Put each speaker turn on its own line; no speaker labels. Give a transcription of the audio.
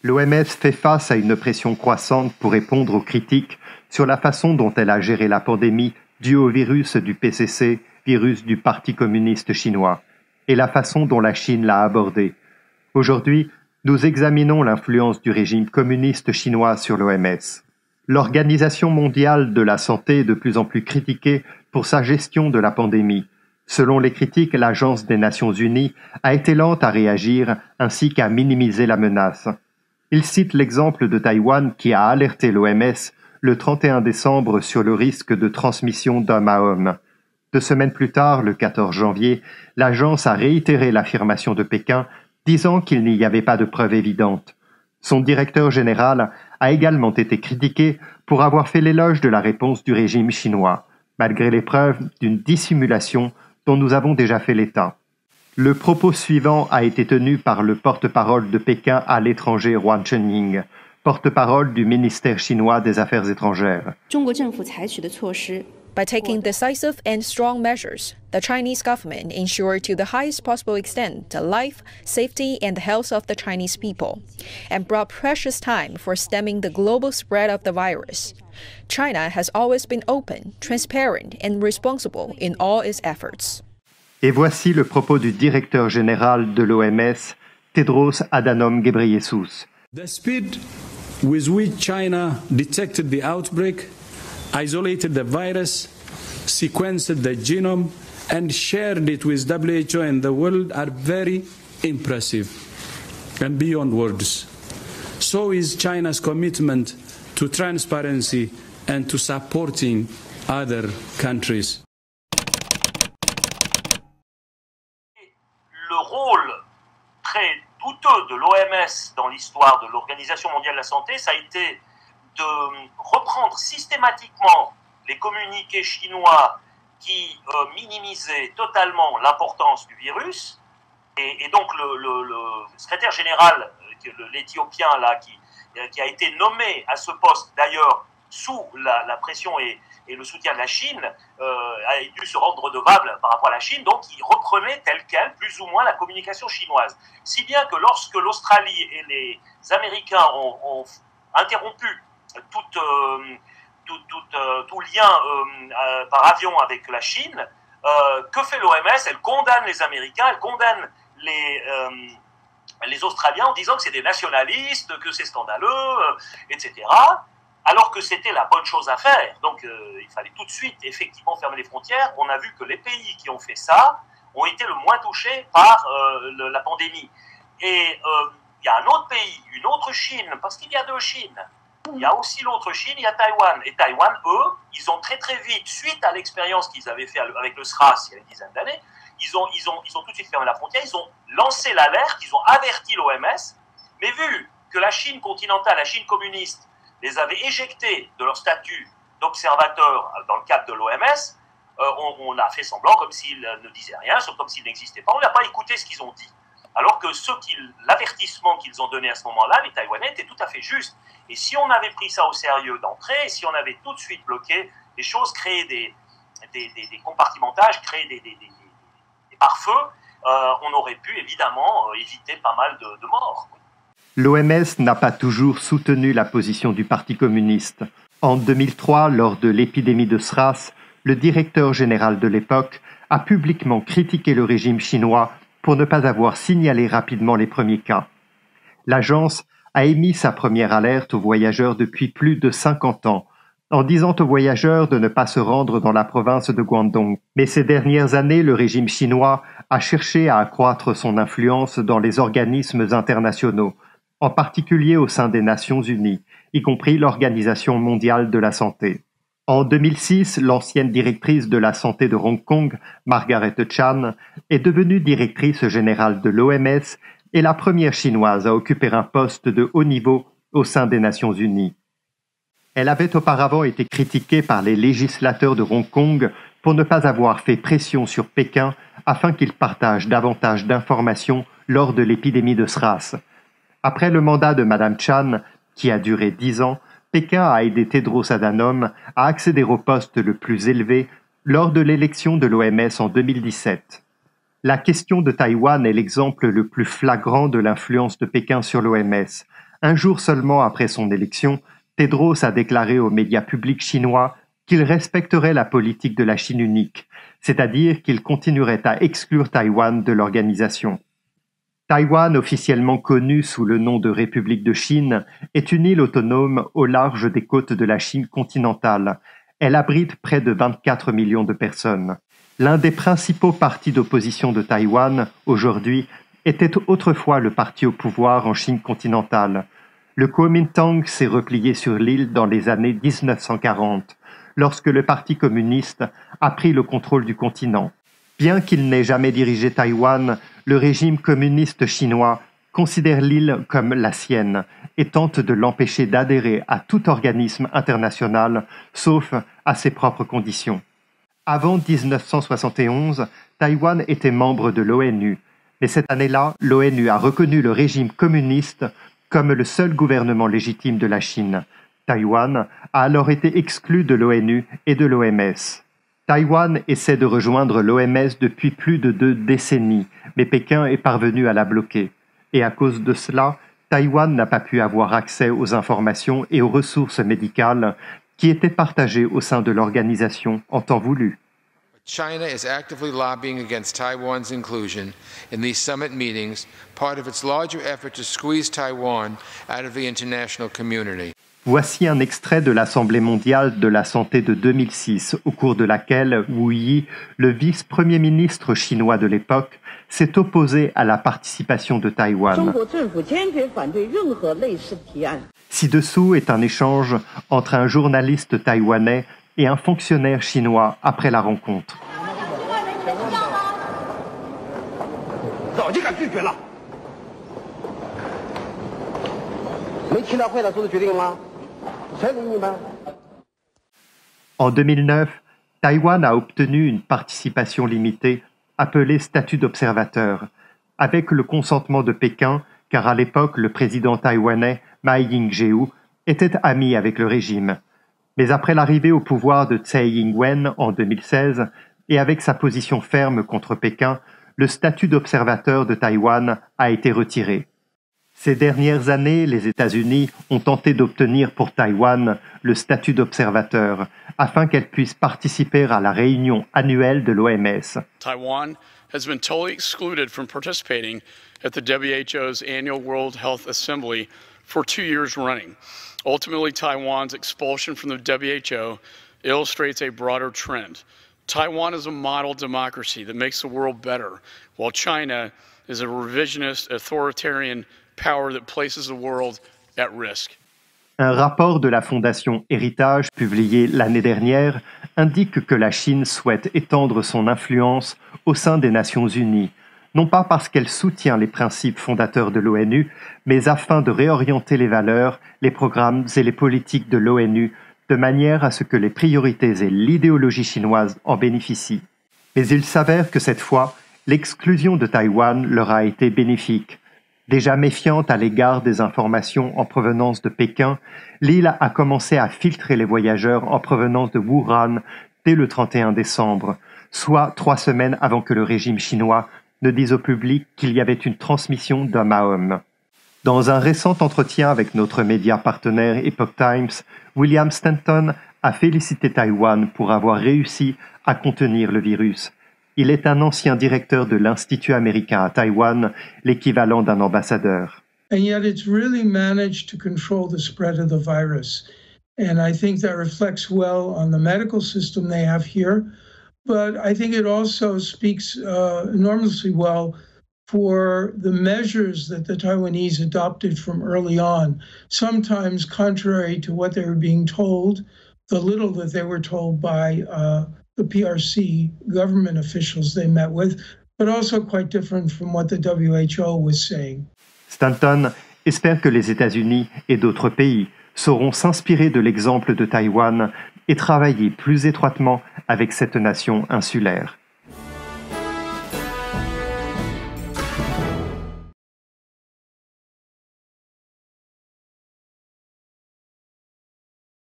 L'OMS fait face à une pression croissante pour répondre aux critiques sur la façon dont elle a géré la pandémie due au virus du PCC, virus du Parti communiste chinois, et la façon dont la Chine l'a abordé. Aujourd'hui, nous examinons l'influence du régime communiste chinois sur l'OMS. L'Organisation mondiale de la santé est de plus en plus critiquée pour sa gestion de la pandémie. Selon les critiques, l'Agence des Nations Unies a été lente à réagir ainsi qu'à minimiser la menace. Il cite l'exemple de Taïwan qui a alerté l'OMS le 31 décembre sur le risque de transmission d'homme à homme. 2 semaines plus tard, le 14 janvier, l'agence a réitéré l'affirmation de Pékin, disant qu'il n'y avait pas de preuves évidentes. Son directeur général a également été critiqué pour avoir fait l'éloge de la réponse du régime chinois, malgré les preuves d'une dissimulation dont nous avons déjà fait l'état. Le propos suivant a été tenu par le porte-parole de Pékin à l'étranger Wang Chenying, porte-parole du ministère chinois des Affaires étrangères.
By taking decisive and strong measures, the Chinese government ensured to the highest possible extent the life, safety, and the health of the Chinese people, and brought precious time for stemming the global spread of the virus. China has always been open, transparent, and responsible in all its efforts.
Et voici le propos du directeur général de l'OMS, Tedros Adhanom Ghebreyesus.
The speed with which China detected the outbreak, isolated the virus, sequenced the genome, and shared it with WHO and the world are very impressive and beyond words. So is China's commitment to transparency and to supporting other countries.
Le rôle très douteux de l'OMS dans l'histoire de l'Organisation mondiale de la santé, ça a été de reprendre systématiquement les communiqués chinois qui minimisaient totalement l'importance du virus. Et donc le secrétaire général, l'Éthiopien là, qui a été nommé à ce poste d'ailleurs sous la pression et le soutien de la Chine, a dû se rendre redevable par rapport à la Chine, donc il reprenait telle quelle, plus ou moins, la communication chinoise. Si bien que lorsque l'Australie et les Américains ont interrompu tout lien par avion avec la Chine, que fait l'OMS? Elle condamne les Américains, elle condamne les Australiens en disant que c'est des nationalistes, que c'est scandaleux, etc., alors que c'était la bonne chose à faire. Donc il fallait tout de suite effectivement fermer les frontières. On a vu que les pays qui ont fait ça ont été le moins touchés par la pandémie. Et il y a un autre pays, une autre Chine, parce qu'il y a 2 Chines. Il y a aussi l'autre Chine, il y a Taïwan. Et Taïwan, eux, ils ont très très vite, suite à l'expérience qu'ils avaient fait avec le SRAS il y a une dizaine d'années, ils ont tout de suite fermé la frontière, ils ont lancé l'alerte, ils ont averti l'OMS, mais vu que la Chine continentale, la Chine communiste, les avait éjectés de leur statut d'observateur dans le cadre de l'OMS, on a fait semblant comme s'ils ne disaient rien, comme s'ils n'existaient pas. On n'a pas écouté ce qu'ils ont dit. Alors que l'avertissement qu'ils ont donné à ce moment-là, les Taïwanais, était tout à fait juste. Et si on avait pris ça au sérieux d'entrée, et si on avait tout de suite bloqué les choses, créé des compartimentages, créé des pare-feux, on aurait pu évidemment éviter pas mal de morts.
L'OMS n'a pas toujours soutenu la position du Parti communiste. En 2003, lors de l'épidémie de SRAS, le directeur général de l'époque a publiquement critiqué le régime chinois pour ne pas avoir signalé rapidement les premiers cas. L'agence a émis sa première alerte aux voyageurs depuis plus de 50 ans, en disant aux voyageurs de ne pas se rendre dans la province de Guangdong. Mais ces dernières années, le régime chinois a cherché à accroître son influence dans les organismes internationaux, en particulier au sein des Nations Unies, y compris l'Organisation mondiale de la santé. En 2006, l'ancienne directrice de la santé de Hong Kong, Margaret Chan, est devenue directrice générale de l'OMS et la première chinoise à occuper un poste de haut niveau au sein des Nations Unies. Elle avait auparavant été critiquée par les législateurs de Hong Kong pour ne pas avoir fait pression sur Pékin afin qu'il partage davantage d'informations lors de l'épidémie de SRAS. Après le mandat de Mme Chan, qui a duré 10 ans, Pékin a aidé Tedros Adhanom à accéder au poste le plus élevé lors de l'élection de l'OMS en 2017. La question de Taïwan est l'exemple le plus flagrant de l'influence de Pékin sur l'OMS, Un jour seulement après son élection, Tedros a déclaré aux médias publics chinois qu'il respecterait la politique de la Chine unique, c'est-à-dire qu'il continuerait à exclure Taïwan de l'organisation. Taïwan, officiellement connue sous le nom de République de Chine, est une île autonome au large des côtes de la Chine continentale. Elle abrite près de 24 millions de personnes. L'un des principaux partis d'opposition de Taïwan, aujourd'hui, était autrefois le parti au pouvoir en Chine continentale. Le Kuomintang s'est replié sur l'île dans les années 1940, lorsque le Parti communiste a pris le contrôle du continent. Bien qu'il n'ait jamais dirigé Taïwan, le régime communiste chinois considère l'île comme la sienne et tente de l'empêcher d'adhérer à tout organisme international, sauf à ses propres conditions. Avant 1971, Taïwan était membre de l'ONU, mais cette année-là, l'ONU a reconnu le régime communiste comme le seul gouvernement légitime de la Chine. Taïwan a alors été exclu de l'ONU et de l'OMS. Taïwan essaie de rejoindre l'OMS depuis plus de 2 décennies, mais Pékin est parvenu à la bloquer. Et à cause de cela, Taïwan n'a pas pu avoir accès aux informations et aux ressources médicales qui étaient partagées au sein de l'organisation en temps voulu.
China is actively lobbying against Taiwan's inclusion in these summit meetings, part of its larger effort to squeeze Taiwan out of the international community.
Voici un extrait de l'Assemblée mondiale de la santé de 2006, au cours de laquelle Wu Yi, le vice-premier ministre chinois de l'époque, s'est opposé à la participation de Taïwan. Ci-dessous est un échange entre un journaliste taïwanais et un fonctionnaire chinois après la rencontre. En 2009, Taïwan a obtenu une participation limitée, appelée statut d'observateur, avec le consentement de Pékin, car à l'époque le président taïwanais Ma Ying-jeou était ami avec le régime. Mais après l'arrivée au pouvoir de Tsai Ing-wen en 2016, et avec sa position ferme contre Pékin, le statut d'observateur de Taïwan a été retiré. Ces dernières années, les États-Unis ont tenté d'obtenir pour Taïwan le statut d'observateur, afin qu'elle puisse participer à la réunion annuelle de l'OMS.
Taiwan has been totally excluded from participating at the WHO's annual World Health Assembly for 2 years running. Ultimately, Taiwan's expulsion from the WHO illustrates a broader trend. Taiwan is a model democracy that makes the world better, while China is a revisionist, authoritarian power that places the world at risk.
Un rapport de la Fondation Héritage, publié l'année dernière, indique que la Chine souhaite étendre son influence au sein des Nations Unies, non pas parce qu'elle soutient les principes fondateurs de l'ONU, mais afin de réorienter les valeurs, les programmes et les politiques de l'ONU de manière à ce que les priorités et l'idéologie chinoise en bénéficient. Mais il s'avère que cette fois, l'exclusion de Taïwan leur a été bénéfique. Déjà méfiante à l'égard des informations en provenance de Pékin, l'île a commencé à filtrer les voyageurs en provenance de Wuhan dès le 31 décembre, soit 3 semaines avant que le régime chinois ne dise au public qu'il y avait une transmission d'homme à homme. Dans un récent entretien avec notre média partenaire Epoch Times, William Stanton a félicité Taïwan pour avoir réussi à contenir le virus. Il est un ancien directeur de l'Institut américain à Taïwan, l'équivalent d'un ambassadeur.
And yet it's really managed to control the spread of the virus. And I think that reflects well on the medical system they have here. But I think it also speaks enormously well for the measures that the Taiwanese adopted from early on, sometimes contrary to what they were being told, the little that they were told by the PRC government officials they met with, but also quite different from what the WHO was saying.
Stanton espère que les États-Unis et d'autres pays sauront s'inspirer de l'exemple de Taïwan et travailler plus étroitement avec cette nation insulaire.